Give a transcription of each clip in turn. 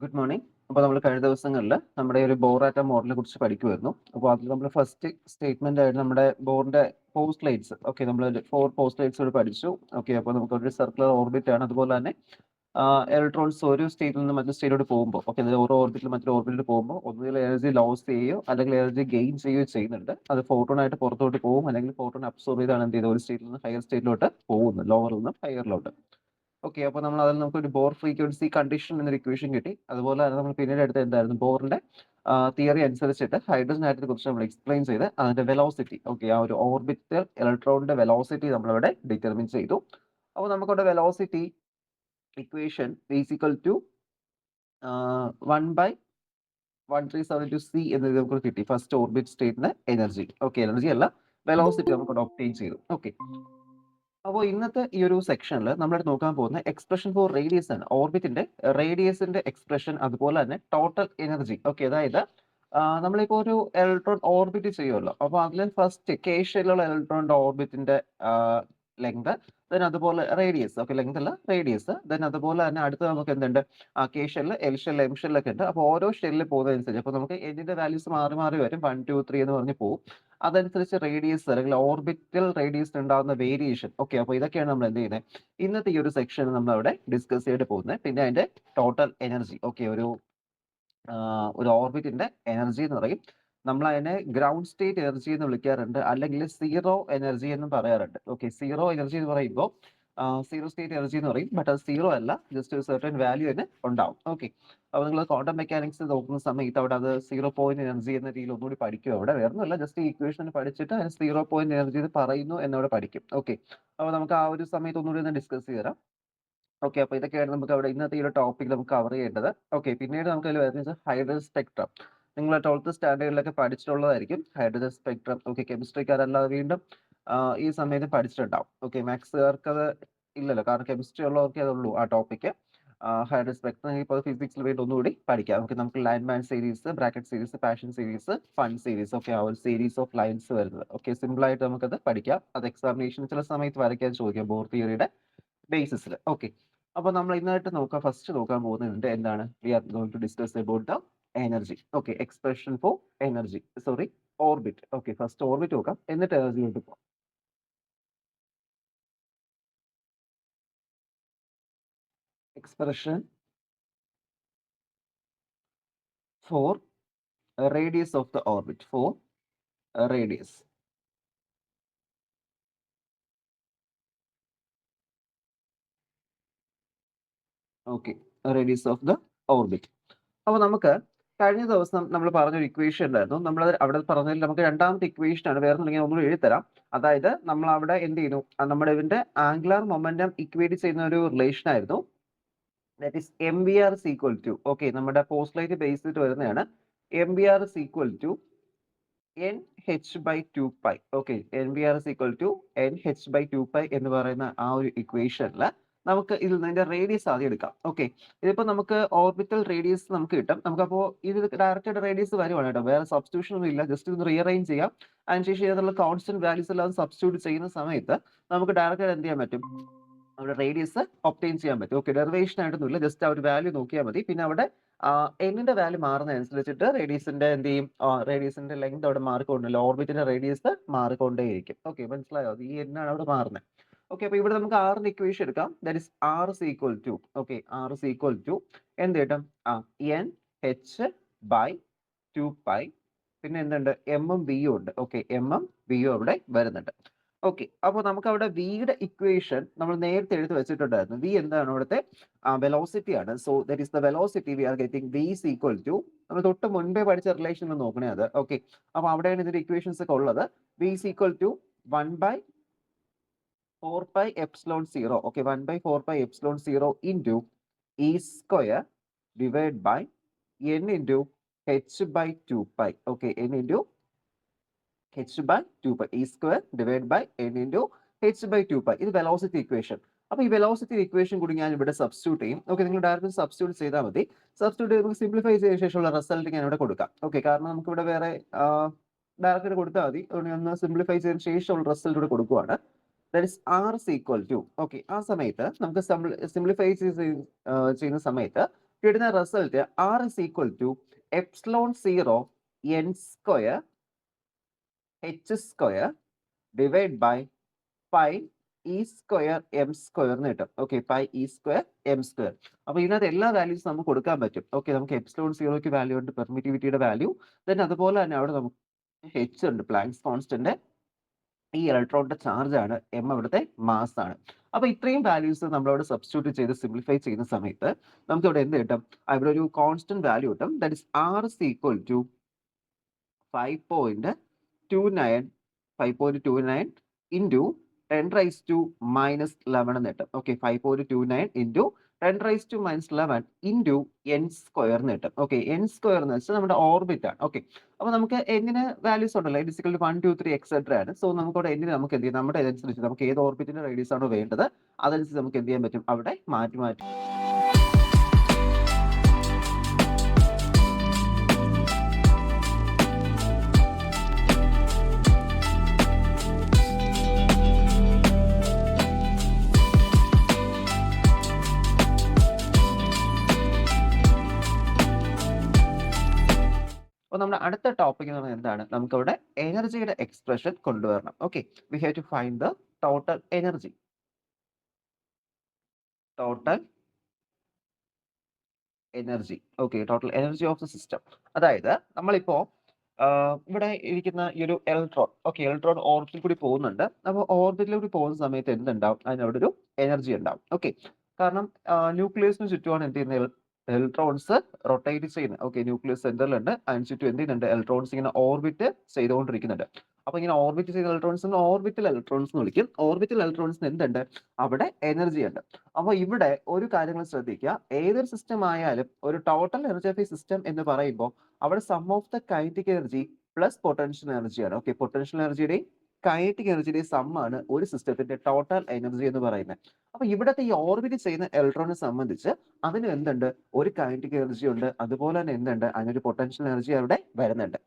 Good morning. അപ്പോൾ നമ്മൾ കഴിഞ്ഞ ദിവസങ്ങളിൽ നമ്മുടെ ഒരു ബോർ ആറ്റം മോഡലിനെ കുറിച്ച് പഠിക്കുമായിരുന്നു. അപ്പോൾ അതിൽ നമ്മൾ ഫസ്റ്റ് സ്റ്റേറ്റ്മെന്റ് ആയിട്ട് നമ്മുടെ ബോറിന്റെ പോസ്റ്റ്ലേറ്റ്സ് നമ്മൾ 4 പോസ്റ്റ്ലേറ്റ്സ് പഠിച്ചു. അപ്പോൾ നമുക്കൊരു സർക്കുലർ ഓർബിറ്റ് ആണ്. അതുപോലെ തന്നെ ഇലക്ട്രോൺസ് ഒരു സ്റ്റേറ്റിൽ നിന്ന് മറ്റൊരു സ്റ്റേറ്റിലോട്ട് പോകുമ്പോൾ ഓരോ ഓർബിറ്റിൽ മറ്റൊരു ഓർബിറ്റിൽ പോകുമ്പോൾ ഒന്നുകിൽ എനർജി ലോസ് ചെയ്യുകയോ അല്ലെങ്കിൽ എനർജി ഗെയിൻ ചെയ്യുകയോ ചെയ്യുന്നുണ്ട്. അത് ഫോട്ടോൺ ആയിട്ട് പുറത്തോട്ട് പോകും, അല്ലെങ്കിൽ ഫോട്ടോൺ അബ്സോർബ് ചെയ്താണ് എന്ത് ചെയ്ത് ഒരു സ്റ്റേറ്റിൽ നിന്ന് ഹയർ സ്റ്റേറ്റിലോട്ട് പോകുന്നത്, ലോവറിൽ നിന്ന് ഹയറിലോട്ട്. അപ്പോൾ നമ്മൾ അതിൽ നമുക്കൊരു ബോർ ഫ്രീക്വൻസി കണ്ടീഷൻ എന്നൊരു ഇക്വേഷൻ കിട്ടി. അതുപോലെ തന്നെ നമ്മൾ പിന്നീട് എടുത്ത എന്തായിരുന്നു, ബോറിന്റെ തിയറി അനുസരിച്ചിട്ട് ഹൈഡ്രജൻ ആറ്റത്തെ കുറിച്ച് നമ്മൾ എക്സ്പ്ലെയിൻ ചെയ്ത് അതിന്റെ വെലോസിറ്റി ആ ഒരു ഓർബിറ്റൽ ഇലക്ട്രോണിന്റെ വെലോസിറ്റി നമ്മളിവിടെ ഡിറ്റർമിൻ ചെയ്തു. അപ്പോൾ നമുക്കവിടെ velocity equation equal to 1/1372 c എന്ന് നമുക്ക് കിട്ടി. ഫസ്റ്റ് ഓർബിറ്റ് സ്റ്റേറ്റിന്റെ എനർജി എനർജി അല്ല, വെലോസിറ്റി നമുക്ക് ഒബ്റ്റെയിൻ ചെയ്തു. അപ്പോൾ ഇന്നത്തെ ഈ ഒരു സെക്ഷനിൽ നമ്മൾ നോക്കാൻ പോകുന്ന എക്സ്പ്രഷൻ ഫോർ റേഡിയസ് ആണ്. ഓർബിറ്റിന്റെ റേഡിയസിന്റെ എക്സ്പ്രഷൻ, അതുപോലെ തന്നെ ടോട്ടൽ എനർജി. അതായത് നമ്മളിപ്പോ ഒരു ഇലക്ട്രോൺ ഓർബിറ്റ് ചെയ്യുമല്ലോ, അപ്പോൾ അതിൽ ഫസ്റ്റ് കേഷ്യയിലുള്ള ഇലക്ട്രോണിന്റെ ഓർബിറ്റിന്റെ ലെങ്ത്, ദെൻ അതുപോലെ റേഡിയസ്. ലെങ്ത് അല്ല, റേഡിയസ്. ദെൻ അതുപോലെ തന്നെ അടുത്ത് നമുക്ക് എന്തുണ്ട്, K shell, L shell, M ഷെല്ലൊക്കെ ഉണ്ട്. അപ്പോൾ ഓരോ ഷെല്ലിൽ പോകുന്നതനുസരിച്ച് അപ്പോൾ നമുക്ക് എന്നിന്റെ വാല്യൂസ് മാറി മാറി വരും, 1 2 3 എന്ന് പറഞ്ഞ് പോകും. അതനുസരിച്ച് റേഡിയസ് അല്ലെങ്കിൽ ഓർബിറ്റൽ റേഡിയസ് ഉണ്ടാകുന്ന വേരിയേഷൻ. അപ്പോൾ ഇതൊക്കെയാണ് നമ്മൾ എന്ത് ചെയ്യുന്നത് ഇന്നത്തെ ഈ ഒരു സെക്ഷനിൽ നമ്മൾ അവിടെ ഡിസ്കസ് ചെയ്തിട്ട് പോകുന്നത്. പിന്നെ അതിന്റെ ടോട്ടൽ എനർജി. ഒരു ഓർബിറ്റിന്റെ എനർജി എന്ന് പറയും. നമ്മൾ അതിനെ ഗ്രൗണ്ട് സ്റ്റേറ്റ് എനർജി എന്ന് വിളിക്കാറുണ്ട്, അല്ലെങ്കിൽ സീറോ എനർജി എന്നും പറയാറുണ്ട്. സീറോ എനർജി എന്ന് പറയുമ്പോൾ സീറോ സ്റ്റേറ്റ് എനർജി എന്ന് പറയും. ബട്ട് അത് സീറോ അല്ല, ജസ്റ്റ് ഒരു സെർട്ടൻ വാല്യൂ തന്നെ ഉണ്ടാവും. അപ്പോൾ നിങ്ങൾ ക്വാണ്ടം മെക്കാനിക്സ് നോക്കുന്ന സമയത്ത് അവിടെ അത് സീറോ പോയിന്റ് എനർജി എന്ന രീതിയിൽ ഒന്നുകൂടി പഠിക്കും. അവിടെ വേറൊന്നുമല്ല, ജസ്റ്റ് ഈ ഇക്വേഷൻ പഠിച്ചിട്ട് അതിന് സീറോ പോയിന്റ് എനർജി പറയുന്നു എന്നവിടെ പഠിക്കും. അപ്പോൾ നമുക്ക് ആ ഒരു സമയത്ത് ഒന്നുകൂടി ഒന്ന് ഡിസ്കസ് ചെയ്യാം. അപ്പോൾ ഇതൊക്കെയാണ് നമുക്ക് അവിടെ ഇന്നത്തെ ഈ ഒരു ടോപ്പിക് നമുക്ക് കവർ ചെയ്യേണ്ടത്. പിന്നീട് നമുക്ക് അതിൽ വരുന്നത് ഹൈഡ്രജൻ സ്പെക്ട്രം. നിങ്ങൾ 12th സ്റ്റാൻഡേർഡിലൊക്കെ പഠിച്ചിട്ടുള്ളതായിരിക്കും ഹൈഡ്രജൻ സ്പെക്ട്രം. കെമിസ്ട്രിക്കാരല്ലാതെ വീണ്ടും ഈ സമയത്ത് പഠിച്ചിട്ടുണ്ടാവും. മാത്സുകാർക്ക് അത് ഇല്ലല്ലോ, കാരണം കെമിസ്ട്രി ഉള്ളവർക്കേ അതുള്ളൂ ആ ടോപ്പിക്ക്. ഹൈഡ്രജൻ സ്പെക്ട്രം ഇപ്പോൾ ഫിസിക്സിൽ വീണ്ടും ഒന്നുകൂടി പഠിക്കാം. നമുക്ക് lineman series, bracket series, passion series, fun series, ആ ഒരു സീരീസ് ഓഫ് ലൈൻസ് വരുന്നത്. സിമ്പിൾ ആയിട്ട് നമുക്കത് പഠിക്കാം. അത് എക്സാമിനേഷൻ ചില സമയത്ത് വരയ്ക്കാൻ ചോദിക്കാം, ബോർ തിയറിയുടെ ബേസിസിൽ. അപ്പോൾ നമ്മൾ ഇന്നായിട്ട് ഫസ്റ്റ് നോക്കാൻ പോകുന്നത് എന്താണ്, we are going to discuss about the energy. Expression for energy, orbit. First orbit നോക്കാം, എന്നിട്ട് എനർജിയിലോട്ട് പോകാം. Expression for radius of the orbit, radius. Radius of the orbit. അപ്പോൾ നമുക്ക് കഴിഞ്ഞ ദിവസം നമ്മൾ പറഞ്ഞൊരു ഇക്വേഷൻ ഉണ്ടായിരുന്നു. നമ്മൾ അവിടെ പറഞ്ഞതിൽ നമുക്ക് രണ്ടാമത്തെ ഇക്വേഷൻ ആണ്, വേറെ ഒന്നും എഴുതിത്തരാം. അതായത് നമ്മൾ അവിടെ എന്ത് ചെയ്യുന്നു, നമ്മുടെ ഇതിന്റെ ആംഗുലർ മൊമെന്റം ഇക്വേറ്റ് ചെയ്യുന്ന ഒരു റിലേഷൻ ആയിരുന്നു. That is MVR is equal to, നമ്മുടെ പോസ്റ്റ്ലൈറ്റ് ബേസ് ചെയ്തിട്ട് വരുന്നതാണ്. MVR is equal to NH/2π. MVR is equal to NH/2π എന്ന് പറയുന്ന ആ ഒരു ഇക്വേഷനിൽ നമുക്ക് ഇതിൽ നിന്ന് റേഡിയസ് ആദ്യം എടുക്കാം. ഇതിപ്പോ നമുക്ക് ഓർബിറ്റൽ റേഡിയസ് നമുക്ക് കിട്ടും. നമുക്കപ്പോൾ ഇത് ഡയറക്റ്റ് റേഡിയസ് വരുവാണ് കേട്ടോ, വേറെ സബ്സ്റ്റിറ്റ്യൂഷൻ ഒന്നും ഇല്ല. ജസ്റ്റ് ഒന്ന് റീഅറേഞ്ച് ചെയ്യാം. അതിനുശേഷം ഇതിലുള്ള കോൺസ്റ്റന്റ് വാല്യൂസ് എല്ലാം സബ്സ്റ്റിറ്റ്യൂട്ട് ചെയ്യുന്ന സമയത്ത് നമുക്ക് ഡയറക്റ്റ് എന്ത് ചെയ്യാൻ പറ്റും, അവിടെ റേഡിയസ് ഒബ്റ്റെയിൻ ചെയ്യാൻ പറ്റും. ഡെറിവേഷൻ ആയിട്ടൊന്നുമില്ല, ജസ്റ്റ് ആ ഒരു വാല്യൂ നോക്കിയാൽ മതി. പിന്നെ അവിടെ എന്നിന്റെ വാല്യൂ മാറുന്നതനുസരിച്ചിട്ട് റേഡിയസിന്റെ എന്ത് ചെയ്യും, റേഡിയസിന്റെ ലെങ്ത് അവിടെ മാറിക്കൊണ്ടല്ലോ, ഓർബിറ്റിന്റെ റേഡിയസ് മാറിക്കൊണ്ടേയിരിക്കും. മനസ്സിലായോ, ഈ എന്നാണ് അവിടെ മാറുന്നത്. അപ്പോൾ ഇവിടെ നമുക്ക് ആറിന്റെ ഇക്വേഷൻ എടുക്കാം. That is R is equal to, R is equal to എന്ത് കിട്ടും, NH/2π. പിന്നെ എന്തുണ്ട്, M ഉം V ഉം ഉണ്ട്. M ഉം V ഉം അവിടെ വരുന്നുണ്ട്. അപ്പോൾ നമുക്ക് അവിടെ വിയുടെ ഇക്വേഷൻ നമ്മൾ നേരത്തെ എഴുതി വെച്ചിട്ടുണ്ടായിരുന്നു. വി എന്താണ്, അവിടുത്തെ വെലോസിറ്റി ആണ്. So that is the velocity we are getting. V is equal to, നമ്മൾ തൊട്ട് മുൻപേ പഠിച്ച റിലേഷൻ നോക്കണേ അത്. അപ്പോൾ അവിടെയാണ് ഇതിന്റെ ഇക്വേഷൻസ് ഒക്കെ ഉള്ളത്. V is equal to 1/4πε0. 1/4πε0 into E square divided by N into H/2π. N into H/2π. E square divided by N into H/2π. ഇത് വെലോസിറ്റി ഇക്വേഷൻ. അപ്പോൾ ഈ വെലോസിറ്റി ഇക്വേഷൻ കൂടി ഞാൻ ഇവിടെ സബ്സ്റ്റിറ്റ്യൂട്ട് ചെയ്യും. നിങ്ങൾ ഡയറക്റ്റ് സബ്സ്റ്റിറ്റ്യൂട്ട് ചെയ്താൽ മതി. സബ്സ്റ്റിറ്റ്യൂട്ട് ചെയ്ത് നമുക്ക് സിംപ്ലിഫൈ ചെയ്ത ശേഷമുള്ള റിസൾട്ട് ഞാൻ ഇവിടെ കൊടുക്കാം. കാരണം നമുക്ക് ഇവിടെ വേറെ ഡയറക്റ്റ് കൊടുത്താൽ മതി. ഒന്ന് സിംപ്ലിഫൈ ചെയ്തതിന് ശേഷമുള്ള റിസൾട്ട് ഇവിടെ കൊടുക്കുവാണ്. That is R is equal to, ആ സമയത്ത് നമുക്ക് സിംപ്ലിഫൈ ചെയ്യുന്ന സമയത്ത് കിട്ടുന്ന result R is equal to epsilon 0 N square H square divide by pi E square M square എന്ന് കിട്ടും. Okay, pi E square M square. അപ്പൊ ഇതിനകത്ത് എല്ലാ വാല്യൂസ് നമുക്ക് കൊടുക്കാൻ പറ്റും. ഓക്കെ, നമുക്ക് എപ്സിലോൺ 0ക്ക് വാല്യൂ ഉണ്ട്, പെർമിറ്റിവിറ്റിയുടെ വാല്യൂ. ദെൻ അതുപോലെ തന്നെ അവിടെ നമുക്ക് എച്ച് ഉണ്ട്, പ്ലാങ്ക്സ് കോൺസ്റ്റന്റ്. ഈ ഇലക്ട്രോണിന്റെ ചാർജ് ആണ്, എം അവിടുത്തെ മാസ് ആണ്. അപ്പൊ ഇത്രയും വാല്യൂസ് നമ്മളവിടെ സബ്സ്റ്റിറ്റ്യൂട്ട് ചെയ്ത് സിംപ്ലിഫൈ ചെയ്യുന്ന സമയത്ത് നമുക്ക് ഇവിടെ എന്ത് കിട്ടും? ഇവിടെ ഒരു കോൺസ്റ്റന്റ് വാല്യൂ കിട്ടും. That is R is equal to 5.29 into 10⁻⁻11 എന്ന് കിട്ടും. Okay, 5.29 into 10⁻⁻11 into N square എന്ന് കിട്ടും. ഓക്കെ, എൻ സ്ക്വയർ എന്ന് വെച്ചാൽ നമ്മുടെ ഓർബിറ്റ് ആണ്. ഓക്കെ, അപ്പൊ നമുക്ക് എന്നിന് വാല്യൂസ് ഉണ്ടല്ലോ, ഡിസിക്കൽ 1 2 3 എക്സെട്ര ആണ്. സോ നമുക്ക് അവിടെ എന്നിന് നമുക്ക് എന്ത് ചെയ്യാം, നമ്മുടെ ഇതനുസരിച്ച് നമുക്ക് ഏത് ഓർബിറ്റിന്റെ റേഡിയസ് ആണോ വേണ്ടത് അതനുസരിച്ച് നമുക്ക് എന്ത് ചെയ്യാൻ പറ്റും, അവിടെ മാറ്റി മാറ്റി അപ്പോൾ നമ്മുടെ അടുത്ത ടോപ്പിക് എന്ന് പറയുന്നത് എന്താണ്? നമുക്കവിടെ എനർജിയുടെ എക്സ്പ്രഷൻ കൊണ്ടുവരണം. Okay, we have to find the total energy. Total energy. Okay, total energy of the system. അതായത് നമ്മളിപ്പോ ഇവിടെ ഇരിക്കുന്ന ഈ ഒരു ഇലക്ട്രോൺ, ഓക്കെ, ഇലക്ട്രോൺ ഓർബിറ്റിൽ കൂടി പോകുന്നുണ്ട്. അപ്പോൾ ഓർബിറ്റിൽ കൂടി പോകുന്ന സമയത്ത് എന്തുണ്ടാവും? അതിനവിടെ ഒരു എനർജി ഉണ്ടാവും. ഓക്കെ, കാരണം ന്യൂക്ലിയസിന് ചുറ്റുമാണ് എന്ത് ചെയ്യുന്നത്? ഇലക്ട്രോൺസ് റൊട്ടേറ്റ് ചെയ്യുന്നത്. ഓക്കെ, ന്യൂക്ലിയസ് സെന്ററിലുണ്ട്, അതിന് ചുറ്റും എന്ത് ചെയ്യുന്നുണ്ട്? ഇലക്ട്രോൺസ് ഇങ്ങനെ ഓർബിറ്റ് ചെയ്തുകൊണ്ടിരിക്കുന്നുണ്ട്. അപ്പൊ ഇങ്ങനെ ഓർബിറ്റ് ചെയ്ത ഇലക്ട്രോൺസ് ഓർബിറ്റൽ ഇലക്ട്രോൺസ് എന്ന് വിളിക്കും. ഓർബിറ്റൽ ഇലക്ട്രോൺസിന് എന്തുണ്ട്? അവിടെ എനർജി ഉണ്ട്. അപ്പോൾ ഇവിടെ ഒരു കാര്യങ്ങൾ ശ്രദ്ധിക്കുക, ഏതൊരു സിസ്റ്റം ആയാലും ഒരു total energy of a system എന്ന് പറയുമ്പോൾ അവിടെ sum of the kinetic energy plus potential എനർജിയാണ്. ഓക്കെ, പൊട്ടൻഷ്യൽ എനർജിയുടെയും കൈനറ്റിക് എനർജിയുടെയും സമ്മാണ് ഒരു സിസ്റ്റത്തിന്റെ ടോട്ടൽ എനർജി എന്ന് പറയുന്നത്. അപ്പൊ ഇവിടത്തെ ഈ ഓർബിറ്റ് ചെയ്യുന്ന ഇലക്ട്രോണിനെ സംബന്ധിച്ച് അതിന് എന്തുണ്ട്? ഒരു കൈനറ്റിക് എനർജി ഉണ്ട്, അതുപോലെ തന്നെ എന്തുണ്ട്? അതിനൊരു പൊട്ടൻഷ്യൽ എനർജി അവിടെ വരുന്നുണ്ട്.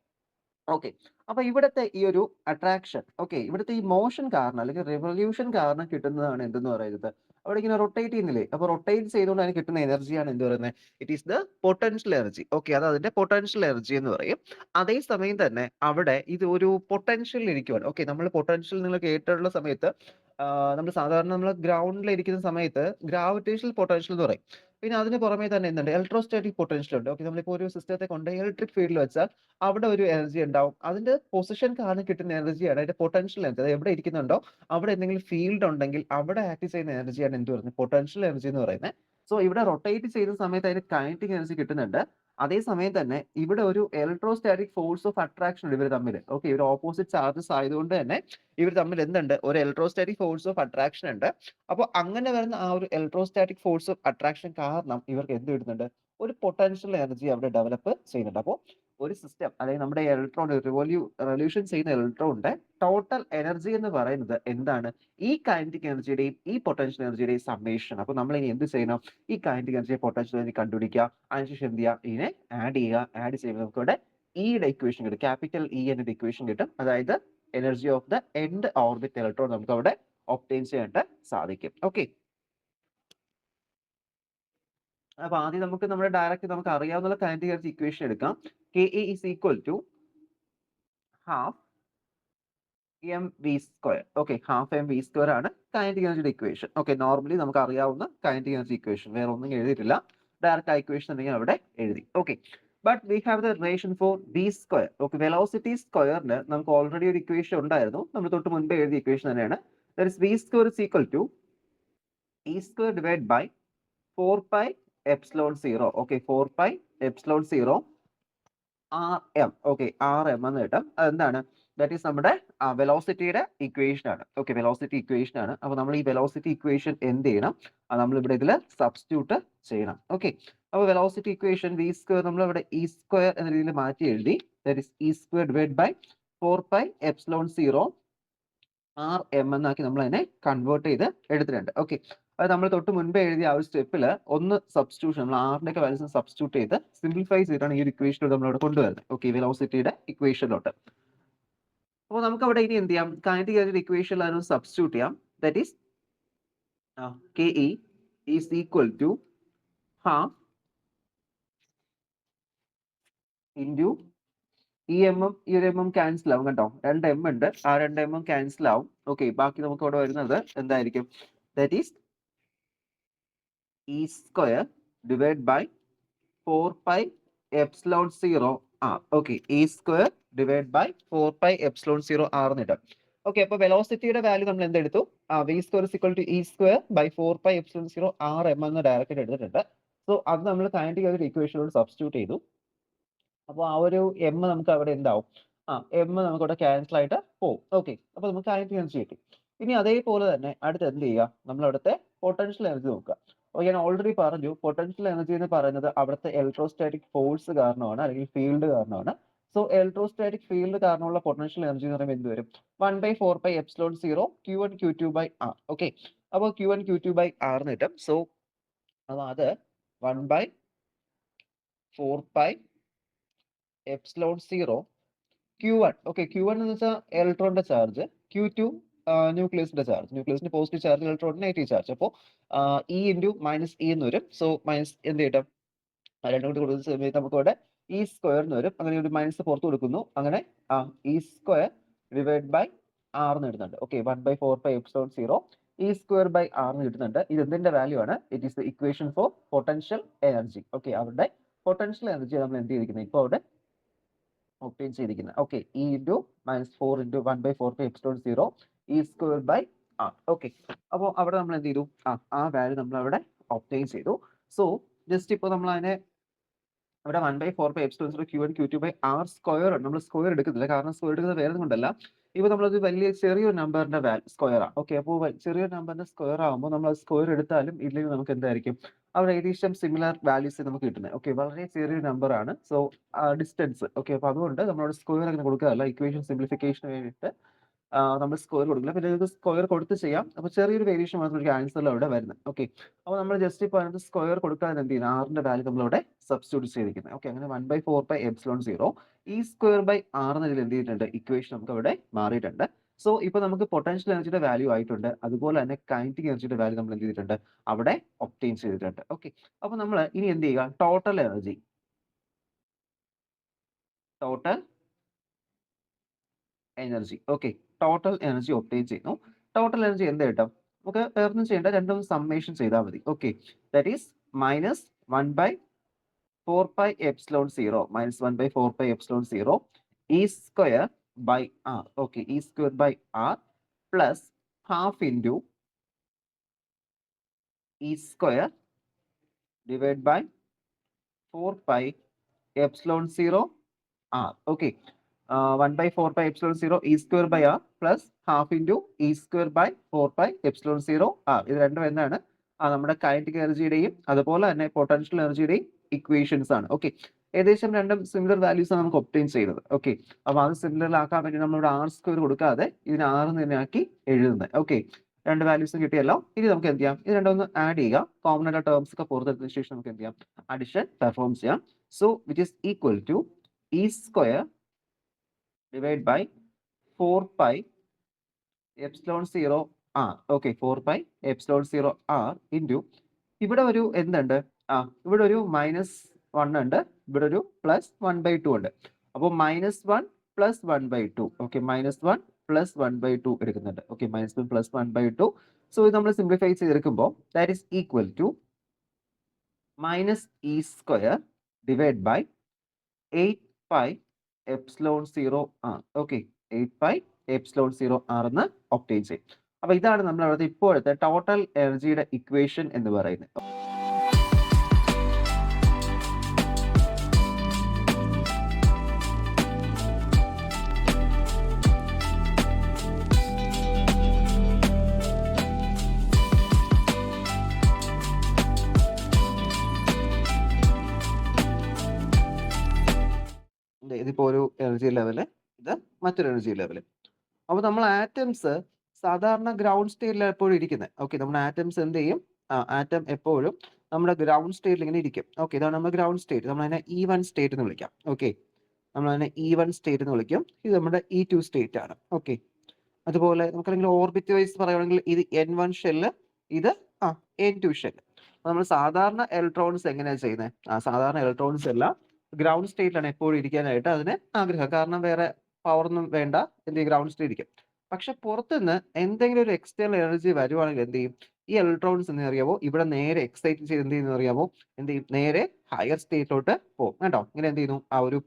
ഓക്കെ, അപ്പൊ ഇവിടുത്തെ ഈ ഒരു അട്രാക്ഷൻ, ഓക്കെ, ഇവിടുത്തെ ഈ മോഷൻ കാരണം അല്ലെങ്കിൽ റിവല്യൂഷൻ കാരണം കിട്ടുന്നതാണ് എന്തെന്ന് പറയുന്നത്? അവിടെ ഇങ്ങനെ റൊട്ടേറ്റ് ചെയ്യുന്നില്ലേ? അപ്പൊ റൊട്ടേറ്റ് ചെയ്തുകൊണ്ട് അതിന് കിട്ടുന്ന എനർജിയാണ് എന്ത് പറയുന്നത്? It is the potential energy. Okay, അത് അതിന്റെ പൊട്ടൻഷ്യൽ എനർജി എന്ന് പറയും. അതേസമയം തന്നെ അവിടെ ഇത് ഒരു പൊട്ടൻഷ്യൽ ഇരിക്കുവാണ്. ഓക്കെ, നമ്മൾ പൊട്ടൻഷ്യൽ നിങ്ങൾ കേട്ടിട്ടുള്ള സമയത്ത് നമ്മൾ സാധാരണ നമ്മൾ ഗ്രൗണ്ടിൽ ഇരിക്കുന്ന സമയത്ത് ഗ്രാവിറ്റേഷണൽ പൊട്ടൻഷ്യൽ എന്ന് പറയും. പിന്നെ അതിന് പുറമെ തന്നെ എന്തുണ്ട്? ഇലക്ട്രോസ്റ്റാറ്റിക് പൊട്ടൻഷ്യൽ ഉണ്ട്. ഓക്കെ, നമ്മളിപ്പോൾ ഒരു സിസ്റ്റത്തെ കൊണ്ട് ഇലക്ട്രിക് ഫീൽഡിൽ വെച്ചാൽ അവിടെ ഒരു എനർജി ഉണ്ടാവും. അതിന്റെ പൊസിഷൻ കാരണം കിട്ടുന്ന എനർജിയാണ് അതിന്റെ പൊട്ടൻഷ്യൽ എനർജി. അത് എവിടെ ഇരിക്കുന്നുണ്ടോ അവിടെ എന്തെങ്കിലും ഫീൽഡ് ഉണ്ടെങ്കിൽ അവിടെ ആക്ട് ചെയ്യുന്ന എനർജിയാണ് എന്ത് പറയുന്നത്? പൊട്ടൻഷ്യൽ എനർജി എന്ന് പറയുന്നത്. സോ ഇവിടെ റൊട്ടേറ്റ് ചെയ്യുന്ന സമയത്ത് അതിന് കൈനറ്റിക് എനർജി കിട്ടുന്നുണ്ട്. അതേസമയം തന്നെ ഇവിടെ ഒരു ഇലക്ട്രോസ്റ്റാറ്റിക് ഫോഴ്സ് ഓഫ് അട്രാക്ഷൻ ഉണ്ട് ഇവർ തമ്മിൽ. ഓക്കെ, ഇവർ ഓപ്പോസിറ്റ് ചാർജസ് ആയതുകൊണ്ട് തന്നെ ഇവർ തമ്മിൽ എന്തുണ്ട്? ഒരു ഇലക്ട്രോസ്റ്റാറ്റിക് ഫോഴ്സ് ഓഫ് അട്രാക്ഷൻ ഉണ്ട്. അപ്പോൾ അങ്ങനെ വരുന്ന ആ ഒരു ഇലക്ട്രോസ്റ്റാറ്റിക് ഫോഴ്സ് ഓഫ് അട്രാക്ഷൻ കാരണം ഇവർക്ക് എന്ത് കിട്ടുന്നുണ്ട്? ഒരു പൊട്ടൻഷ്യൽ എനർജി അവിടെ ഡെവലപ്പ് ചെയ്യുന്നുണ്ട്. അപ്പോൾ ഒരു സിസ്റ്റം അല്ലെങ്കിൽ നമ്മുടെ ഇലക്ട്രോൺ റെവല്യൂഷൻ ചെയ്യുന്ന ഇലക്ട്രോണിന്റെ ടോട്ടൽ എനർജി എന്ന് പറയുന്നത് എന്താണ്? ഈ കൈനറ്റിക് എനർജിയുടെയും ഈ പൊട്ടൻഷ്യൽ എനർജിയുടെയും സമ്മേഷൻ. അപ്പൊ നമ്മൾ ഇനി എന്ത് ചെയ്യണം? ഈ കൈനറ്റിക് എനർജി പൊട്ടൻഷ്യൽ എനർജി കണ്ടുപിടിക്കുക. അതിനുശേഷം എന്ത് ചെയ്യുക? ഇതിനെ ആഡ് ചെയ്യുക. ആഡ് ചെയ്യുമ്പോൾ നമുക്ക് ഇവിടെ ഇയുടെ ഇക്വേഷൻ കിട്ടും, ക്യാപിറ്റൽ ഇ എന്നൊരു ഇക്വേഷൻ കിട്ടും. അതായത് energy of the end orbit electron നമുക്ക് അവിടെ ഒബ്റ്റെയിൻ ചെയ്യാനായിട്ട് സാധിക്കും. ഓക്കെ, അപ്പൊ ആദ്യം നമുക്ക് നമ്മുടെ ഡയറക്റ്റ് നമുക്ക് അറിയാവുന്ന കൈനറ്റിക് എനർജി ഇക്വേഷൻ എടുക്കാം. K E is equal to half M V square. Okay, half M V square ആണ് കൈനറ്റിക് എനർജിയുടെ ഇക്വേഷൻ. ഓക്കെ, നോർമലി നമുക്ക് അറിയാവുന്ന കൈനറ്റിക് എനർജി ഇക്വേഷൻ, വേറെ ഒന്നും എഴുതിയിട്ടില്ല. ഡയറക്റ്റ് ആ ഇക്വേഷൻ ഉണ്ടെങ്കിൽ അവിടെ എഴുതി. Okay, but we have the relation for V square. Okay, velocity സ്ക്വയറിന് നമുക്ക് ഓൾറെഡി ഒരു ഇക്വേഷൻ ഉണ്ടായിരുന്നു, നമ്മൾ തൊട്ട് മുൻപേ എഴുതിയ ഇക്വേഷൻ തന്നെയാണ്. That is V square is equal to E square divide by 4 pi epsilon 0. Okay, 4 pi epsilon 0 R M. Okay, R M എന്ന് കിട്ടും. അതെന്താണ്? ദാറ്റ് ഈസ് നമ്മുടെ വെലോസിറ്റിയുടെ ഇക്വേഷൻ ആണ്. ഓക്കെ, വെലോസിറ്റി ഇക്വേഷൻ ആണ്. അപ്പൊ നമ്മൾ ഈ വെലോസിറ്റി ഇക്വേഷൻ എന്ത് ചെയ്യണം? നമ്മൾ ഇവിടെ ഇതിൽ സബ്സ്റ്റിറ്റ്യൂട്ട് ചെയ്യണം. ഓക്കെ, അപ്പൊ വെലോസിറ്റി ഇക്വേഷൻ വി സ്ക്വയർ നമ്മൾ ഇവിടെ ഇ സ്ക്വയർ എന്ന രീതിയിൽ മാറ്റി എഴുതി. That is E square divide by 4 pi epsilon 0 R M എന്നാക്കി നമ്മൾ അതിനെ കൺവേർട്ട് ചെയ്ത് എടുത്തിട്ടുണ്ട്. ഓക്കെ, അത് നമ്മൾ തൊട്ട് മുൻപേ എഴുതിയ ആ ഒരു സ്റ്റെപ്പിൽ ഒന്ന് സബ്സ്റ്റിറ്റ്യൂഷൻ, നമ്മൾ ആറിന്റെ ഒക്കെ വാല്യൂസ് സബ്സ്റ്റിറ്റ്യൂട്ട് ചെയ്ത് സിംപ്ലിഫൈ ചെയ്തിട്ടാണ് ഈ ഒരു ഇക്വേഷനിലൂടെ നമ്മൾ ഇവിടെ കൊണ്ടുവരുന്നത്. ഓക്കെ, വെലോസിറ്റിയുടെ ഇക്വേഷനിലോട്ട്. അപ്പോൾ നമുക്ക് അവിടെ ഇനി എന്ത് ചെയ്യാം? കൈനറ്റിക് എനർജി ഇക്വേഷനിൽ അതിനൊന്ന് സബ്സ്റ്റിറ്റ്യൂട്ട് ചെയ്യാം. That is K E is equal to half into ഈ എമ്മും ഈ ഒരു എമ്മും ക്യാൻസൽ ആവും കേട്ടോ. 2 എം ഉണ്ട്, ആ 2 എമ്മും ക്യാൻസൽ ആവും. ഓക്കെ, ബാക്കി നമുക്ക് ഇവിടെ വരുന്നത് എന്തായിരിക്കും? That is E square divide by 4πε0 r. Okay, e square divide by 4πε0 r എന്ന് കിട്ടും. ഓക്കെ, അപ്പൊ വെലോസിറ്റിയുടെ വാല്യൂ നമ്മൾ എന്തെടുത്തു? V square is equal to E square by 4πε0 r m എന്ന ഡയറക്റ്റ് എടുത്തിട്ടുണ്ട്. സോ അത് നമ്മൾ കൈൻഡിൽ ഒരു ഇക്വേഷനോട് സബ്സ്റ്റിറ്റ്യൂട്ട് ചെയ്തു. അപ്പോൾ ആ ഒരു എം നമുക്ക് അവിടെ എന്താവും? എം നമുക്ക് അവിടെ ക്യാൻസൽ ആയിട്ട് പോകും. ഓക്കെ, അപ്പൊ നമുക്ക് കൈൻഡ് എനർജി കിട്ടി. ഇനി അതേപോലെ തന്നെ അടുത്ത് എന്ത് ചെയ്യുക? നമ്മൾ അവിടുത്തെ പൊട്ടൻഷ്യൽ എനർജി നോക്കുക. അപ്പോൾ ഞാൻ ഓൾറെഡി പറഞ്ഞു, പൊട്ടൻഷ്യൽ എനർജി എന്ന് പറയുന്നത് അവിടുത്തെ ഇലക്ട്രോസ്റ്റാറ്റിക് ഫോഴ്സ് കാരണമാണ്, അല്ലെങ്കിൽ ഫീൽഡ് കാരണമാണ്. സോ ഇലക്ട്രോസ്റ്റാറ്റിക് ഫീൽഡ് കാരണമുള്ള പൊട്ടൻഷ്യൽ എനർജി എന്ന് പറയുമ്പോൾ എന്ത് വരും? 1/4πε0 Q1 Q2 by r. Okay, അപ്പോൾ Q1 Q2 ബൈ ആർ എന്ന് കിട്ടും. സോ അപ്പോൾ അത് 1/4πε0 Q1. ഓക്കെ, Q1 എന്ന് വെച്ചാൽ ഇലക്ട്രോണിന്റെ ചാർജ്, Q2 ന്യൂക്ലിയസിന്റെ ചാർജ്, ന്യൂക്ലിയസിന്റെ പോസിറ്റീവ് ചാർജ്, ഇലക്ട്രോണിന്റെ നെഗറ്റീവ് ചാർജ്. അപ്പോൾ ഇ ഇൻറ്റു മൈനസ് ഇ എന്ന് വരും. സോ മൈനസ് എന്ത് കിട്ടും? രണ്ടും കൂടി കൊടുക്കുന്ന സമയത്ത് നമുക്ക് ഇവിടെ ഇ സ്ക്വയർ എന്ന് വരും. അങ്ങനെ ഒരു മൈനസ് പുറത്ത് കൊടുക്കുന്നു. അങ്ങനെ e square divide by r എന്ന് കിട്ടുന്നുണ്ട്. Okay, 1/4πε0 e square by r എന്ന് കിട്ടുന്നുണ്ട്. ഇത് എന്തിന്റെ വാല്യൂ ആണ്? It is the equation for potential energy. Okay, അവരുടെ പൊട്ടൻഷ്യൽ എനർജി നമ്മൾ എന്ത് ചെയ്തിരിക്കുന്നത്? ഇപ്പോൾ അവിടെ ഒപ്റ്റെയിൻ ചെയ്തിരിക്കുന്നത്. Okay, e into minus 4 into 1/4πε0 e square by r. Okay, അപ്പോൾ അവിടെ നമ്മൾ എന്ത് ചെയ്തു? ആ വാല്യൂ നമ്മൾ അവിടെ ഒപ്റ്റെയിൻ ചെയ്തു. സോ ജസ്റ്റ് ഇപ്പോൾ നമ്മൾ അതിനെ അവിടെ 1/4πε0 Q1 Q2 by R square ആണ്. നമ്മൾ സ്ക്വയർ എടുക്കുന്നില്ല, കാരണം സ്ക്വയർ എടുക്കുന്നത് വേറെ കൊണ്ടല്ല. ഇപ്പോൾ നമ്മളത് വലിയ ചെറിയൊരു നമ്പറിന്റെ സ്ക്വയർ ആണ്. ഓക്കെ, അപ്പോൾ ചെറിയൊരു നമ്പറിന്റെ സ്ക്വയർ ആകുമ്പോൾ നമ്മൾ സ്ക്വയർ എടുത്താലും ഇല്ലെങ്കിൽ നമുക്ക് എന്തായിരിക്കും? അവിടെ ഏകദേശം സിമിലർ വാല്യൂസ് നമുക്ക് കിട്ടുന്നത്. ഓക്കെ, വളരെ ചെറിയൊരു നമ്പർ ആണ്. So distance. ഓക്കെ, അപ്പോൾ അതുകൊണ്ട് നമ്മളവിടെ സ്ക്വയർ അങ്ങനെ കൊടുക്കാറില്ല. ഇക്വേഷൻ സിംപ്ലിഫിക്കേഷന് വേണ്ടിയിട്ട് നമ്മൾ സ്ക്വയർ കൊടുക്കില്ല. പിന്നെ ഇത് സ്ക്വയർ കൊടുത്ത് ചെയ്യാം. അപ്പോൾ ചെറിയൊരു വേരിയേഷൻ മാത്രമായിരിക്കും ആൻസറിൽ അവിടെ വരുന്നത്. ഓക്കെ, അപ്പോൾ നമ്മൾ ജസ്റ്റ് ഇപ്പോൾ അതിനകത്ത് സ്ക്വയർ കൊടുക്കാതെ എന്ത് ചെയ്യുന്നത്? ആറിന്റെ വാല്യൂ നമ്മളിവിടെ സബ്സ്റ്റിറ്റ്യൂട്ട് ചെയ്തിരിക്കുന്നത്. ഓക്കെ, അങ്ങനെ 1/4πε0 ഇ സ്ക്വയർ ബൈ ആർ എന്നതിൽ എന്ത് ചെയ്തിട്ടുണ്ട്? ഇക്വേഷൻ നമുക്ക് അവിടെ മാറിയിട്ടുണ്ട്. സോ ഇപ്പോൾ നമുക്ക് പൊട്ടൻഷ്യൽ എനർജിയുടെ വാല്യൂ ആയിട്ടുണ്ട്. അതുപോലെ തന്നെ കൈനറ്റിക് എനർജിയുടെ വാല്യൂ നമ്മൾ എന്ത് ചെയ്തിട്ടുണ്ട്? അവിടെ ഒബ്റ്റെയിൻ ചെയ്തിട്ടുണ്ട്. ഓക്കെ, അപ്പോൾ നമ്മൾ ഇനി എന്ത് ചെയ്യുക? Total energy okay, total energy obtain ചെയ്യുന്നു. ടോട്ടൽ എനർജി എന്ത് കിട്ടും? നമുക്ക് വേറൊന്നും ചെയ്യേണ്ട, രണ്ടും സമ്മേഷൻ ചെയ്താൽ മതി. Okay, that is minus 1/4πε0 e square by r. Okay, e square by r plus half into e square divide by 4πε0 r. Okay, 1/4πε0 e square by r plus half into e square by 4πε0 r. ഇത് രണ്ടും എന്താണ്? നമ്മുടെ kinetic എനർജിയുടെയും അതുപോലെ തന്നെ potential എനർജിയുടെയും equations ആണ്. Okay, ഏകദേശം രണ്ടും സിമിലർ വാല്യൂസ് നമുക്ക് ഒബ്റ്റെയിൻ ചെയ്യുന്നത്. ഓക്കെ, അപ്പോൾ അത് സിമിലർ ആക്കാൻ വേണ്ടി നമ്മളിവിടെ ആർ സ്ക്വയർ കൊടുക്കാതെ ഇതിന് ആർ തന്നെ ആക്കി എഴുതുന്നത്. ഓക്കെ, രണ്ട് വാല്യൂസും കിട്ടിയല്ലോ. ഇനി നമുക്ക് എന്ത് ചെയ്യാം? ഇത് രണ്ടൊന്ന് ആഡ് ചെയ്യുക. കോമൺ ആയിട്ട് ടേംസ് ഒക്കെ പുറത്തെടുത്തതിന് ശേഷം നമുക്ക് എന്ത് ചെയ്യാം? അഡിഷൻ പെർഫോം ചെയ്യാം. So which is equal to E square divide by 4πε0 r. Okay, 4πε0 r into ഇവിടെ ഒരു എന്തുണ്ട്? ഇവിടെ ഒരു -1 ഉണ്ട്, ഇവിടെ ഒരു +1/2 ഉണ്ട്. അപ്പോൾ -1 + 1/2. ഓക്കെ, -1 + 1/2 എടുക്കുന്നുണ്ട്. ഓക്കെ, -1 + 1/2. സോ ഇത് നമ്മൾ സിംപ്ലിഫൈ ചെയ്തെടുക്കുമ്പോൾ that is equal to -e square divide by 8πε0 r. Okay, 8πε0 r എന്ന് ഒബ്റ്റെയിൻ ചെയ്യും. അപ്പൊ ഇതാണ് നമ്മൾ അവിടുത്തെ ഇപ്പോഴത്തെ ടോട്ടൽ എനർജിയുടെ ഇക്വേഷൻ എന്ന് പറയുന്നത്. ഇതിപ്പോ ഒരു എനർജി ലെവല്, ഇത് മറ്റൊരു എനർജി ലെവല്. അപ്പൊ നമ്മൾ ആറ്റംസ് സാധാരണ ഗ്രൗണ്ട് സ്റ്റേറ്റിലാണ് എപ്പോഴും ഇരിക്കുന്നത്. ഓക്കെ, നമ്മുടെ ആറ്റംസ് എന്ത് ചെയ്യും? ആറ്റം എപ്പോഴും നമ്മുടെ ഗ്രൗണ്ട് സ്റ്റേറ്റിൽ ഇങ്ങനെ ഇരിക്കും. ഓക്കെ, ഇതാണ് നമ്മുടെ ഗ്രൗണ്ട് സ്റ്റേറ്റ്. നമ്മൾ അതിനെ E1 സ്റ്റേറ്റ് എന്ന് വിളിക്കാം. ഓക്കെ, നമ്മൾ അതിനെ E1 സ്റ്റേറ്റ് എന്ന് വിളിക്കും. ഇത് നമ്മുടെ E2 സ്റ്റേറ്റ് ആണ്. ഓക്കെ, അതുപോലെ നമുക്കല്ലെങ്കിൽ ഓർബിറ്റ് വൈസ് പറയുകയാണെങ്കിൽ ഇത് N1 ഷെല്ല്, ഇത് N2 ഷെല്ല്. നമ്മൾ സാധാരണ ഇലക്ട്രോൺസ് എങ്ങനെയാണ് ചെയ്യുന്നത്? സാധാരണ ഇലക്ട്രോൺസ് എല്ലാം ഗ്രൗണ്ട് സ്റ്റേറ്റിലാണ് എപ്പോഴും ഇരിക്കാനായിട്ട് അതിന് ആഗ്രഹം. കാരണം വേറെ പവറൊന്നും വേണ്ട, എന്ത് ചെയ്യും, ഗ്രൗണ്ട് സ്റ്റേറ്റ് ഇരിക്കും. പക്ഷെ പുറത്തുനിന്ന് എന്തെങ്കിലും ഒരു എക്സ്റ്റേണൽ എനർജി വരുവാണെങ്കിൽ എന്ത് ചെയ്യും, ഈ ഇലക്ട്രോൺസ് എന്ന് അറിയാമോ ഇവിടെ നേരെ എക്സൈറ്റ് ചെയ്ത് എന്ത് ചെയ്യുന്ന അറിയാമോ, എന്ത് ചെയ്യും, നേരെ ഹയർ സ്റ്റേറ്റിലോട്ട് പോകും കേട്ടോ. ഇങ്ങനെ എന്ത് ചെയ്യുന്നു, ആ ഒരു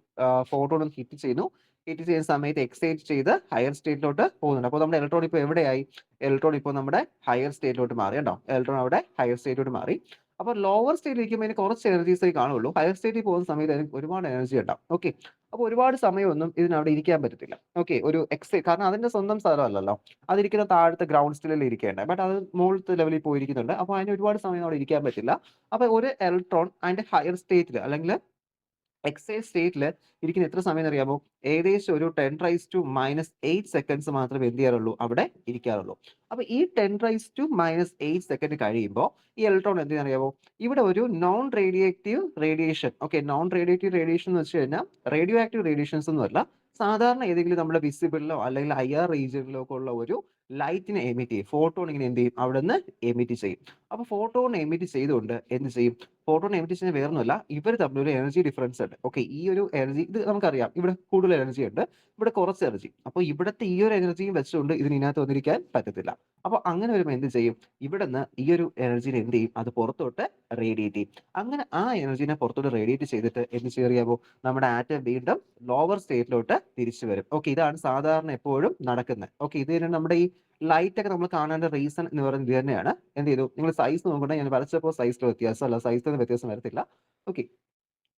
ഫോട്ടോൺ ഹിറ്റ് ചെയ്യുന്നു. ഹിറ്റ് ചെയ്യുന്ന സമയത്ത് എക്സൈറ്റ് ചെയ്ത് ഹയർ സ്റ്റേറ്റിലോട്ട് പോകുന്നുണ്ട്. അപ്പോൾ നമ്മുടെ ഇലക്ട്രോൺ ഇപ്പോൾ എവിടെയായി, ഇലക്ട്രോൺ ഇപ്പോൾ നമ്മുടെ ഹയർ സ്റ്റേറ്റിലോട്ട് മാറി കേട്ടോ. ഇലക്ട്രോൺ അവിടെ ഹയർ സ്റ്റേറ്റിലോട്ട് മാറി. അപ്പോൾ ലോവർ സ്റ്റേറ്റിൽ ഇരിക്കുമ്പോൾ അതിന് കുറച്ച് എനർജീസേ കാണുള്ളൂ. ഹയർ സ്റ്റേറ്റിൽ പോകുന്ന സമയത്ത് അതിന് ഒരുപാട് എനർജി ഉണ്ടാവും. ഓക്കെ, അപ്പോൾ ഒരുപാട് സമയമൊന്നും ഇതിനവിടെ ഇരിക്കാൻ പറ്റത്തില്ല. ഓക്കെ, ഒരു കാരണം അതിന്റെ സ്വന്തം സ്ഥലമല്ലല്ലോ, അതിരിക്കുന്ന താഴത്തെ ഗ്രൗണ്ട് സ്റ്റേറ്റിൽ ഇരിക്കേണ്ടത്. ബട്ട് അത് മുകളിലത്തെ ലെവലിൽ പോയിരിക്കുന്നുണ്ട്. അപ്പോൾ അതിന് ഒരുപാട് സമയം അവിടെ ഇരിക്കാൻ പറ്റില്ല. അപ്പോൾ ഒരു ഇലക്ട്രോൺ അതിന്റെ ഹയർ സ്റ്റേറ്റിൽ അല്ലെങ്കിൽ എക്സൈറ്റ് സ്റ്റേറ്റിൽ ഇരിക്കുന്ന എത്ര സമയം അറിയാമോ, ഏകദേശം ഒരു 10⁻⁻8 സെക്കൻഡ്സ് മാത്രമേ എന്ത് ചെയ്യാറുള്ളൂ, അവിടെ ഇരിക്കാറുള്ളൂ. അപ്പൊ ഈ 10⁻⁸ സെക്കൻഡ് കഴിയുമ്പോൾ ഈ ഇലക്ട്രോൺ എന്ത് അറിയാമോ, ഇവിടെ ഒരു non radiative radiation. Okay, non radiative radiation എന്ന് വെച്ച് കഴിഞ്ഞാൽ റേഡിയോ ആക്റ്റീവ് റേഡിയേഷൻസ് ഒന്നുമല്ല, സാധാരണ ഏതെങ്കിലും നമ്മുടെ വിസിബിളിലോ അല്ലെങ്കിൽ IR റീജിയനിലോ ഒക്കെ ഉള്ള ഒരു ലൈറ്റിനെ എമിറ്റ് ചെയ്യും. ഫോട്ടോൺ ഇങ്ങനെ എന്ത് ചെയ്യും, അവിടെ നിന്ന് എമിറ്റ് ചെയ്യും. അപ്പൊ ഫോട്ടോൺ എമിറ്റ് ചെയ്തുകൊണ്ട് എന്ത് ചെയ്യും, ഫോട്ടോൺ എമിറ്റ് ചെയ്യുന്ന വേറൊന്നുമല്ല, ഇവർ തമ്മിൽ ഒരു എനർജി ഡിഫറൻസ് ഉണ്ട്. ഓക്കെ, ഈ ഒരു എനർജി ഇത് നമുക്കറിയാം, ഇവിടെ കൂടുതൽ എനർജി ഉണ്ട്, ഇവിടെ കുറച്ച് എനർജി. അപ്പോൾ ഇവിടുത്തെ ഈ ഒരു എനർജിയും വെച്ചുകൊണ്ട് ഇതിനകത്ത് വന്നിരിക്കാൻ പറ്റത്തില്ല. അപ്പോൾ അങ്ങനെ വരുമ്പോൾ എന്ത് ചെയ്യും, ഇവിടെ നിന്ന് ഈ ഒരു എനർജിനെ എന്ത് ചെയ്യും, അത് പുറത്തോട്ട് റേഡിയേറ്റ് ചെയ്യും. അങ്ങനെ ആ എനർജിനെ പുറത്തോട്ട് റേഡിയേറ്റ് ചെയ്തിട്ട് എന്ത് ചെയ്യാറിയാമോ, നമ്മുടെ ആറ്റം വീണ്ടും ലോവർ സ്റ്റേറ്റിലോട്ട് തിരിച്ചു വരും. ഓക്കെ, ഇതാണ് സാധാരണ എപ്പോഴും നടക്കുന്നത്. ഓക്കെ, ഇത് തന്നെ നമ്മുടെ ഈ ലൈറ്റ് ഒക്കെ നമ്മൾ കാണേണ്ട റീസൺ എന്ന് പറയുന്നത് ഇത് തന്നെയാണ്. എന്ത് ചെയ്തു, നിങ്ങൾ സൈസ് നോക്കട്ടെ, ഞാൻ വരച്ചപ്പോൾ സൈസിൽ വ്യത്യാസമല്ല, സൈസിൽ വ്യത്യാസം വരത്തില്ല. ഓക്കെ,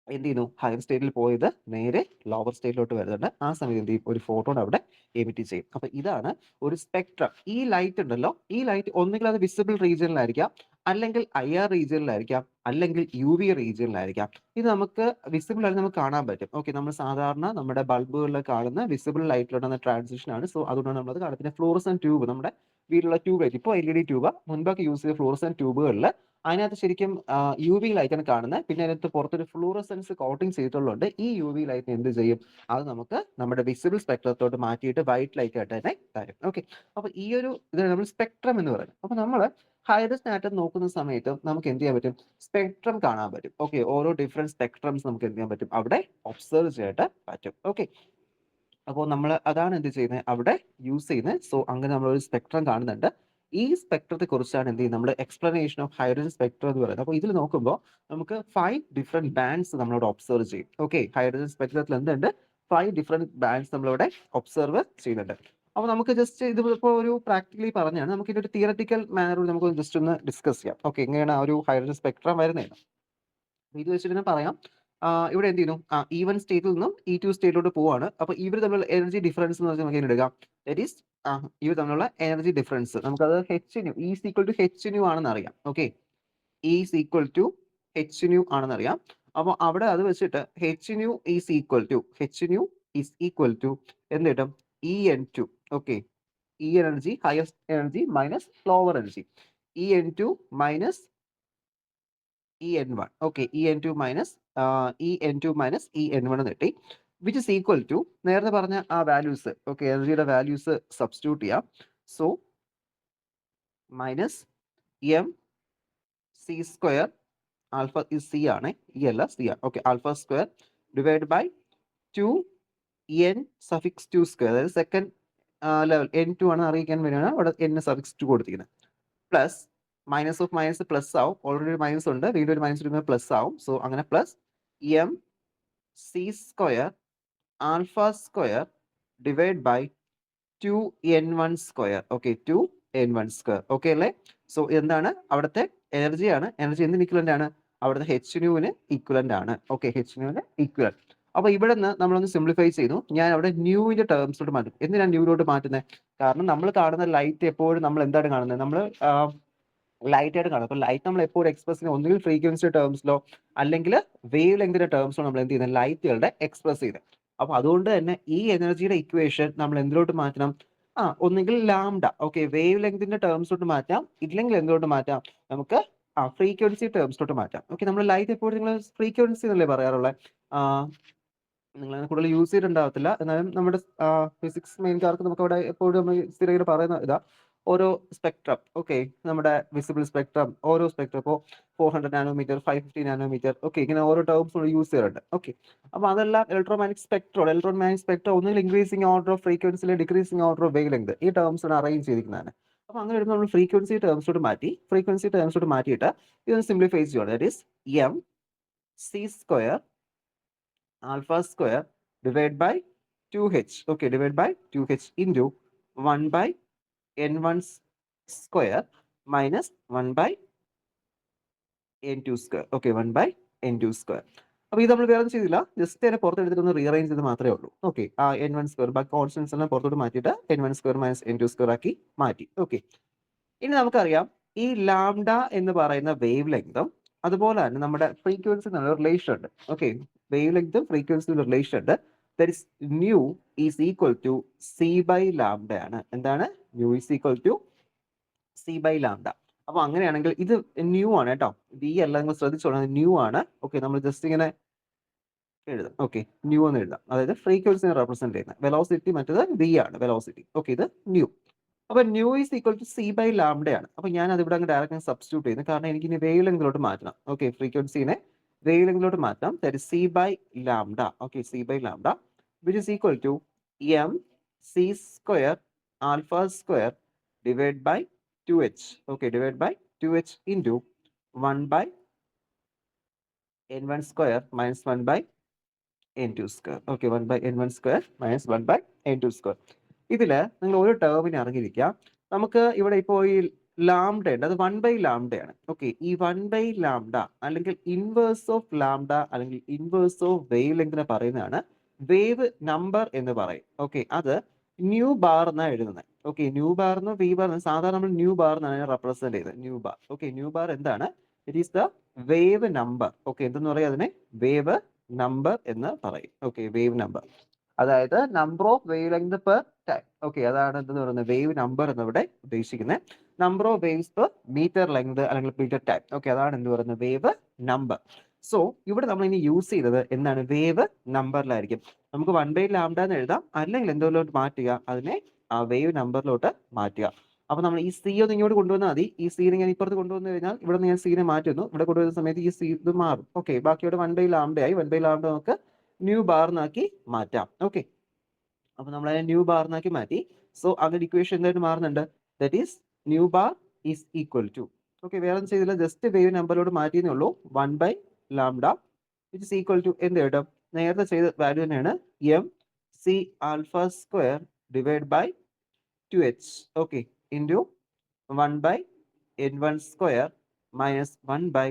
എന്ത് ചെയ്യുന്നു, ഹയർ സ്റ്റേറ്റിൽ പോയത് നേരെ ലോവർ സ്റ്റേറ്റിലോട്ട് വരുന്നുണ്ട്. ആ സമയത്ത് എന്ത് ചെയ്യും, ഒരു ഫോട്ടോൺ അവിടെ എമിറ്റ് ചെയ്യും. അപ്പൊ ഇതാണ് ഒരു സ്പെക്ട്രം. ഈ ലൈറ്റ് ഉണ്ടല്ലോ, ഈ ലൈറ്റ് ഒന്നുകിൽ അത് വിസിബിൾ റീജിയനിലായിരിക്കാം, അല്ലെങ്കിൽ IR റീജിയനിലായിരിക്കാം, അല്ലെങ്കിൽ UV റീജിയനിലായിരിക്കാം. ഇത് നമുക്ക് വിസിബിൾ ആയിട്ട് നമുക്ക് കാണാൻ പറ്റും. ഓക്കെ, നമ്മൾ സാധാരണ നമ്മുടെ ബൾബുകളിൽ കാണുന്ന വിസിബിൾ ലൈറ്റിലോട്ടുള്ള ട്രാൻസിഷൻ ആണ്. സോ അതുകൊണ്ടാണ് നമ്മളത് കാണുന്നത്. പിന്നെ ഫ്ലൂറസെന്റ് ട്യൂബ്, നമ്മുടെ വീട്ടിലുള്ള ട്യൂബ് ലൈറ്റ്, ഇപ്പോൾ LED ട്യൂബ്, മുൻപൊക്കെ യൂസ് ചെയ്ത ഫ്ലൂറസെന്റ് ട്യൂബുകളിൽ അതിനകത്ത് ശരിക്കും UV ലൈറ്റാണ് കാണുന്നത്. പിന്നെ അതിനകത്ത് പുറത്തൊരു ഫ്ലൂറസെൻസ് കോട്ടിങ് ചെയ്തിട്ടുള്ളതുകൊണ്ട് ഈ UV ലൈറ്റ് എന്ത് ചെയ്യും, അത് നമുക്ക് നമ്മുടെ വിസിബിൾ സ്പെക്ട്രത്തോട്ട് മാറ്റിയിട്ട് വൈറ്റ് ലൈറ്റ് ആയിട്ട് തന്നെ തരും. ഓക്കെ, അപ്പൊ ഈ ഒരു ഇതാണ് നമ്മൾ സ്പെക്ട്രം എന്ന് പറയുന്നത്. അപ്പൊ നമ്മൾ ഹൈഡ്രജൻ ആറ്റം നോക്കുന്ന സമയത്ത് നമുക്ക് എന്ത് ചെയ്യാൻ പറ്റും, സ്പെക്ട്രം കാണാൻ പറ്റും. ഓക്കെ, ഓരോ ഡിഫറെന്റ് സ്പെക്ട്രംസ് നമുക്ക് എന്ത് ചെയ്യാൻ പറ്റും, അവിടെ ഒബ്സർവ് ചെയ്യാനായിട്ട് പറ്റും. ഓക്കെ, അപ്പോൾ നമ്മൾ അതാണ് എന്ത് ചെയ്യുന്നത്, അവിടെ യൂസ് ചെയ്യുന്നത്. സോ അങ്ങനെ നമ്മൾ ഒരു സ്പെക്ട്രം കാണുന്നുണ്ട്. ഈ സ്പെക്ട്രത്തെ കുറിച്ചാണ് എന്ത് ചെയ്യുന്നത്, നമ്മൾ എക്സ്പ്ലനേഷൻ ഓഫ് ഹൈഡ്രജൻ സ്പെക്ട്രം എന്ന് പറയുന്നത്. അപ്പോൾ ഇതിൽ നോക്കുമ്പോൾ നമുക്ക് 5 ഡിഫറെന്റ് ബാൻഡ്സ് നമ്മളവിടെ ഒബ്സർവ് ചെയ്യും. ഓക്കെ, ഹൈഡ്രജൻ സ്പെക്ട്രത്തിൽ എന്തുണ്ട്, 5 ഡിഫറെന്റ് ബാൻഡ്സ് നമ്മളിവിടെ ഒബ്സർവ് ചെയ്യുന്നുണ്ട്. അപ്പോൾ നമുക്ക് ജസ്റ്റ് ഇത് ഇപ്പോൾ ഒരു പ്രാക്ടിക്കലി പറഞ്ഞാണ്, നമുക്ക് ഇതിന്റെ ഒരു തിയററ്റിക്കൽ മാനറിൽ നമുക്ക് ജസ്റ്റ് ഒന്ന് ഡിസ്കസ് ചെയ്യാം. ഓക്കെ, എങ്ങനെയാണ് ആ ഒരു ഹൈഡ്രജൻ സ്പെക്ട്രം വരുന്നത് ഇത് വെച്ചിട്ട് ഞാൻ പറയാം. ഇവിടെ എന്ത് ചെയ്യുന്നു, E1 സ്റ്റേറ്റിൽ നിന്നും E2 സ്റ്റേറ്റിലോട്ട് പോവാണ്. അപ്പൊ ഇവർ തമ്മിലുള്ള എനർജി ഡിഫറൻസ് എന്ന് പറഞ്ഞാൽ നമുക്ക് എങ്ങനെ എടുക്കാം, ദാറ്റ് ഈസ് ഇവർ തമ്മിലുള്ള എനർജി ഡിഫറൻസ് നമുക്കത് Hν is equal to Hν ആണെന്ന് അറിയാം. Okay, is equal to Hν ആണെന്ന് അറിയാം. അപ്പൊ അവിടെ അത് വെച്ചിട്ട് Hν ഈസ് ഈക്വൽ ടു എന്ത് കിട്ടും, En2. ഓക്കെ, ഈ energy higher energy minus lower energy, En2 minus En1. Okay, En2 minus En1 എന്ന് കിട്ടി, വിച്ച് ഇസ് ഈക്വൽ ടു നേരത്തെ പറഞ്ഞ ആ വാല്യൂസ്. ഓക്കെ, എനർജിയുടെ വാല്യൂസ് സബ്സ്റ്റിറ്റ്യൂട്ട് ചെയ്യാം. So minus mc², alpha E C ആണ്, ഈ അല്ല സി ആണ്. Okay, alpha square divide by 2n⁻², അതായത് സെക്കൻഡ് ലെവൽ N2 ആണ് അറിയിക്കാൻ വേണ്ടിയാണ് അവിടെ n⁻² കൊടുത്തിരിക്കുന്നത്. Plus minus of minus plus ആവും, ഓൾറെഡി ഒരു മൈനസ് ഉണ്ട്, വീണ്ടും ഒരു മൈനസ് എടുക്കുമ്പോൾ പ്ലസ് ആവും. സോ അങ്ങനെ പ്ലസ് mc² ആൽഫ² divide by 2n1². Okay, 2n1². Okay അല്ലേ? സോ എന്താണ് അവിടുത്തെ എനർജിയാണ്, എനർജി എന്തിന് ഇക്വലന്റ് ആണ്, അവിടുത്തെ Hν ഇക്വലന്റ് ആണ്. Okay, Hν equivalent. അപ്പൊ ഇവിടെ നിന്ന് നമ്മളൊന്ന് സിംപ്ലിഫൈ ചെയ്തു. ഞാൻ അവിടെ ന്യൂവിന്റെ ടേംസിലോട്ട് മാറ്റും. എന്തിനാണ് ന്യൂവിലോട്ട് മാറ്റുന്നത്, കാരണം നമ്മൾ കാണുന്ന ലൈറ്റ് എപ്പോഴും നമ്മൾ എന്താണ് കാണുന്നത്, നമ്മൾ ലൈറ്റ് ആയിട്ട് കാണും. അപ്പൊ ലൈറ്റ് നമ്മൾ എപ്പോഴും എക്സ്പ്രസ് ചെയ്യുന്നത് ഒന്നുകിൽ ഫ്രീക്വൻസി ടേംസിലോ അല്ലെങ്കിൽ വേവ് ലെങ്തിന്റെ ടേംസിലോ നമ്മൾ എന്ത് ചെയ്യുന്നത്, ലൈറ്റുകളുടെ എക്സ്പ്രസ് ചെയ്യുന്നത്. അപ്പൊ അതുകൊണ്ട് തന്നെ ഈ എനർജിയുടെ ഇക്വേഷൻ നമ്മൾ എന്തിലോട്ട് മാറ്റണം, ഒന്നുകിൽ ലാംഡ, ഓക്കെ, വേവ് ലെങ്തിന്റെ ടേംസിലോട്ട് മാറ്റാം, ഇല്ലെങ്കിൽ എന്തിലോട്ട് മാറ്റാം, നമുക്ക് ഫ്രീക്വൻസി ടേംസിലോട്ട് മാറ്റാം. ഓക്കെ, നമ്മൾ ലൈറ്റ് എപ്പോഴും നിങ്ങൾ ഫ്രീക്വൻസി എന്നല്ലേ പറയാറുള്ളത്, നിങ്ങൾ കൂടുതൽ യൂസ് ചെയ്തിട്ടുണ്ടാവത്തില്ല, എന്നാലും നമ്മുടെ ഫിസിക്സ് മെയിൻകാർക്ക് നമുക്ക് അവിടെ എപ്പോഴും നമ്മൾ സ്ഥിരമായിട്ട് പറയുന്ന ഇതാ. ഓരോ സ്പെക്ട്രം, ഓക്കെ, നമ്മുടെ വിസിബിൾ സ്പെക്ട്രം, ഓരോ സ്പെക്ട്രം ഇപ്പോൾ 400 നാനോമീറ്റർ, 550 നാനോമീറ്റർ, ഓക്കെ, ഇങ്ങനെ ഓരോ ടേംസ് നമ്മൾ യൂസ് ചെയ്യാറുണ്ട്. ഓക്കെ, അപ്പോൾ അതെല്ലാം ഇലക്ട്രോമാഗ്നറ്റിക് സ്പെക്ട്രം ഒന്നുകിൽ ഇൻക്രീസിങ് ഓർഡർ ഓഫ് ഫ്രീക്വൻസിയിൽ decreasing order of wave length, ഈ ടേംസ് അറേഞ്ച് ചെയ്തിരിക്കുന്നതാണ്. അപ്പോൾ അങ്ങനെ വരുമ്പോൾ നമ്മൾ ഫ്രീക്വൻസി ടേംസോട് മാറ്റിയിട്ട് ഇതൊന്ന് സിംപ്ലിഫൈ ചെയ്യുകയാണ്. That is M C square alpha square divide by 2h, okay, divided by 2h into 1 by n1 square minus 1 by n2 square, okay, 1 by n2 square. അപ്പോൾ ഇത് നമ്മൾ വേറെ ഒന്നും ചെയ്തില്ല, ജസ്റ്റ് അതിനെ പുറത്തെടുത്തിട്ട് ഒന്ന് റീഅറേഞ്ച് ചെയ്ത് മാത്രമേ ഉള്ളൂ. ഓക്കെ, ആ n1 സ്ക്വയർ ബാക്കി കോൺസ്റ്റൻസ് എല്ലാം പുറത്തോട്ട് മാറ്റിയിട്ട് n1 square minus n2 square ആക്കി മാറ്റി. ഓക്കെ, ഇനി നമുക്കറിയാം ഈ ലാംഡ എന്ന് പറയുന്ന വേവ് ലെങ്തും അതുപോലെ തന്നെ നമ്മുടെ ഫ്രീക്വൻസി എന്നുള്ള റിലേഷൻ ഉണ്ട്. ഓക്കെ, വേവ് ലെങ്തും ഫ്രീക്വൻസിയും റിലേഷൻ ഉണ്ട്. That is nu is equal to C by lambda ആണ്. എന്താണ് nu is equal to C by lambda. അപ്പൊ അങ്ങനെയാണെങ്കിൽ ഇത് ന്യൂ ആണ് കേട്ടോ, വി അല്ല, നിങ്ങൾ ശ്രദ്ധിച്ചോളാം, ന്യൂ ആണ്. ഓക്കെ, നമ്മൾ ജസ്റ്റ് ഇങ്ങനെ എഴുതാം. ഓക്കെ, ന്യൂ എന്ന് എഴുതാം, അതായത് ഫ്രീക്വൻസിനെ റെപ്രസെന്റ് ചെയ്യുന്ന. വെലോസിറ്റി മറ്റേത് വി ആണ്, വെലോസിറ്റി. ഓക്കെ, ഇത് ന്യൂ. അപ്പൊ nu is equal to C by lambda ആണ്. അപ്പൊ ഞാൻ അത് ഇവിടെ അങ്ങ് ഡയറക്റ്റ് സബ്സ്റ്റിറ്റ്യൂട്ട് ചെയ്യുന്നു, കാരണം എനിക്ക് ഇനി വേവ് ലെങ്തിലോട്ട് മാറ്റണം. ഓക്കെ, ഫ്രീക്വൻസിനെ വേവ് ലെങ്തിലോട്ട് മാറ്റാം. That is C by lambda. Okay, C by lambda which is equal to M C square alpha square divide by 2h. Okay, divided by 2h into 1 by n1 square minus 1 by n2 square. Okay, 1 by n1 square minus 1 by n2 square. ഇതില് നിങ്ങൾ ഒരു ടേമിനെ അറിഞ്ഞിരിക്കുക. നമുക്ക് ഇവിടെ ഇപ്പോൾ ഈ lambda ഉണ്ട്, അത് 1 by ലാംഡ ആണ്. ഓക്കെ, ഈ 1 by ലാംഡ അല്ലെങ്കിൽ ഇൻവേഴ്സ് ഓഫ് ലാംഡ അല്ലെങ്കിൽ ഇൻവേഴ്സ് ഓഫ് വേവ് ലെങ്തിനെ പറയുന്നതാണ് വേവ് നമ്പർ എന്ന് പറയും. ഓക്കെ, അത് ന്യൂ ബാർ എന്നാണ് എഴുതുന്നത്. ഓക്കെ, ന്യൂ ബാർ എന്നോ വി ബാർ എന്നോ സാധാരണ നമ്മൾ ന്യൂ ബാർ എന്നാണ് റെപ്രസെന്റ് ചെയ്തത്. Nu bar. Okay, nu bar എന്താണ്? It is the wave number. Okay, എന്തെന്ന് പറയും അതിനെ? വേവ് നമ്പർ എന്ന് പറയും. ഓക്കെ, വേവ് നമ്പർ, അതായത് number of wavelength per time. Okay, അതാണ് എന്തെന്ന് പറയുന്നത് വേവ് നമ്പർ എന്നിവിടെ ഉദ്ദേശിക്കുന്നത്. Number of waves per metre length അല്ലെങ്കിൽ മീറ്റർ ടൈം. ഓക്കെ, അതാണ് എന്ത് പറയുന്നത് വേവ് നമ്പർ. സോ ഇവിടെ നമ്മൾ ഇനി യൂസ് ചെയ്തത് എന്താണ്? വേവ് നമ്പറിലായിരിക്കും. നമുക്ക് 1 by ലാംഡ എന്ന് എഴുതാം, അല്ലെങ്കിൽ എന്തോലോട്ട് മാറ്റുക, അതിനെ ആ വേവ് നമ്പറിലോട്ട് മാറ്റുക. അപ്പൊ നമ്മൾ ഈ സി ഒന്ന് ഇങ്ങോട്ട് കൊണ്ടുവന്നാൽ മതി. ഈ സീനെ ഞാൻ ഇപ്പുറത്ത് കൊണ്ടുവന്നു കഴിഞ്ഞാൽ ഇവിടെ ഞാൻ സീനെ മാറ്റുന്നു. ഇവിടെ കൊണ്ടുവരുന്ന സമയത്ത് ഈ സി ഇത് മാറും. ഓക്കെ, ബാക്കിയോടെ 1 by ലാംഡ ആയി. 1 by ലാംഡ നമുക്ക് ന്യൂ ബാറിനാക്കി മാറ്റാം. ഓക്കെ, അപ്പൊ നമ്മൾ അതിനെ ന്യൂ ബാറിനാക്കി മാറ്റി. സോ അതിന്റെ ഇക്വേഷൻ എന്തായിട്ട് മാറുന്നുണ്ട്? That is nu bar is equal to, okay, വേറെ ഒന്നും ചെയ്തില്ല, ജസ്റ്റ് വേവ് നമ്പറിലോട്ട് മാറ്റിയെന്നേ ഉള്ളൂ. 1 by lambda which is equal to എന്ത് കിട്ടും? നേരത്തെ ചെയ്ത വാല്യൂ തന്നെയാണ്, M C alpha square divide by 2h. Okay, into 1 by n1 square minus 1 by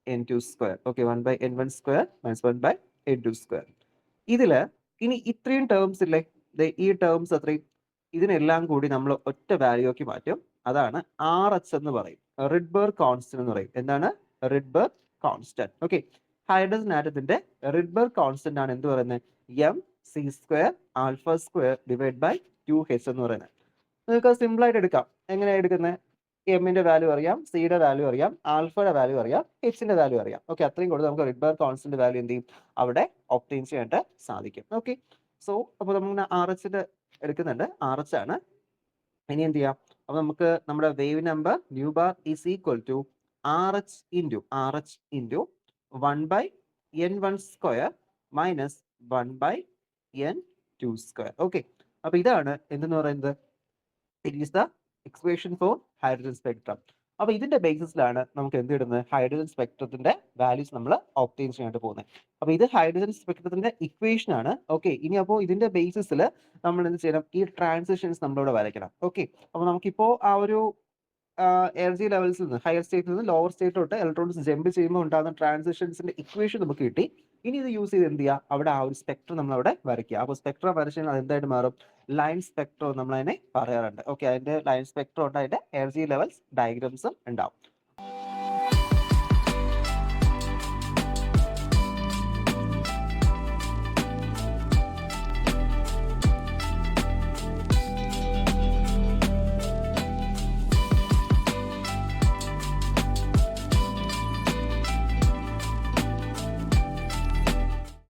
n2 square. Okay, 1 by n1 square minus 1 by n2 square. ഇതില് ഇനി ഇത്രയും terms ഇല്ലേ, ഈ ടേംസ് അത്രയും, ഇതിനെല്ലാം കൂടി നമ്മൾ ഒറ്റ വാല്യൂ ആക്കി മാറ്റും. അതാണ് RH എന്ന് പറയും, റിഡ്ബർഗ് കോൺസ്റ്റന്റ് എന്ന് പറയും. എന്താണ്? Rydberg constant. ഓക്കെ, ഹൈഡ്രജൻ ആറ്റത്തിന്റെ റിഡ്ബർഗ് കോൺസ്റ്റന്റ് ആണ് എന്ത് പറയുന്നത്? M C square alpha square divide by 2h എന്ന് പറയുന്നത്. നിങ്ങൾക്ക് സിമ്പിൾ ആയിട്ട് എടുക്കാം. എങ്ങനെയാണ് എടുക്കുന്നത്? എമ്മിന്റെ വാല്യൂ അറിയാം, സിയുടെ വാല്യൂ അറിയാം, ആൽഫയുടെ വാല്യൂ അറിയാം, എച്ചിന്റെ വാല്യൂ അറിയാം. ഓക്കെ, അത്രയും കൊടുത്ത് നമുക്ക് റിഡ്ബർഗ് കോൺസ്റ്റന്റ് വാല്യൂ എന്ത് ചെയ്യും? അവിടെ ഒബ്റ്റെയിൻ ചെയ്യാനായിട്ട് സാധിക്കും. ഓക്കെ, സോ അപ്പോൾ നമ്മൾ RH എടുക്കുന്നുണ്ട്, RH ആണ്. ഇനി എന്ത് ചെയ്യാം? അപ്പൊ നമുക്ക് നമ്മുടെ wave number nu bar is equal to RH into 1 by n1 square minus 1 by n2 square. Okay, അപ്പൊ ഇതാണ് എന്തെന്ന് പറയുന്നത്? It is the expression for hydrogen spectrum. അപ്പൊ ഇതിന്റെ ബേസിസിലാണ് നമുക്ക് എന്ത് ഇടുന്നത്? ഹൈഡ്രജൻ സ്പെക്ട്രത്തിന്റെ വാല്യൂസ് നമ്മൾ ഒബ്റ്റെയിൻ ചെയ്യാനായിട്ട് പോകുന്നത്. അപ്പൊ ഇത് ഹൈഡ്രജൻ സ്പെക്ട്രത്തിന്റെ ഇക്വേഷൻ ആണ്. ഓക്കെ, ഇനി അപ്പോൾ ഇതിന്റെ ബേസിസിൽ നമ്മൾ എന്ത് ചെയ്യണം? ഈ ട്രാൻസിഷൻസ് നമ്മളിവിടെ വരയ്ക്കണം. ഓക്കെ, അപ്പൊ നമുക്കിപ്പോ ആ ഒരു എനർജി ലെവൽസിൽ നിന്ന് ഹയർ സ്റ്റേറ്റിൽ നിന്ന് ലോവർ സ്റ്റേറ്റിലോട്ട് ഇലക്ട്രോൺസ് ജമ്പ് ചെയ്യുമ്പോൾ ഉണ്ടാകുന്ന ട്രാൻസിഷൻസിന്റെ ഇക്വേഷൻ നമുക്ക് കിട്ടി. ഇനി ഇത് യൂസ് ചെയ്ത് എന്ത് ചെയ്യുക? അവിടെ ആ ഒരു സ്പെക്ട്രം നമ്മൾ അവിടെ വരയ്ക്കുക. അപ്പോൾ സ്പെക്ട്രം വരച്ചാൽ അത് എന്തായിട്ട് മാറും? ലൈൻ സ്പെക്ട്രം നമ്മൾ അതിനെ പറയാറുണ്ട്. ഓക്കെ, അതിന്റെ ലൈൻ സ്പെക്ട്രം ഉണ്ട്, അതിന്റെ എനർജി ലെവൽസ് ഡയഗ്രാംസും ഉണ്ടാവും.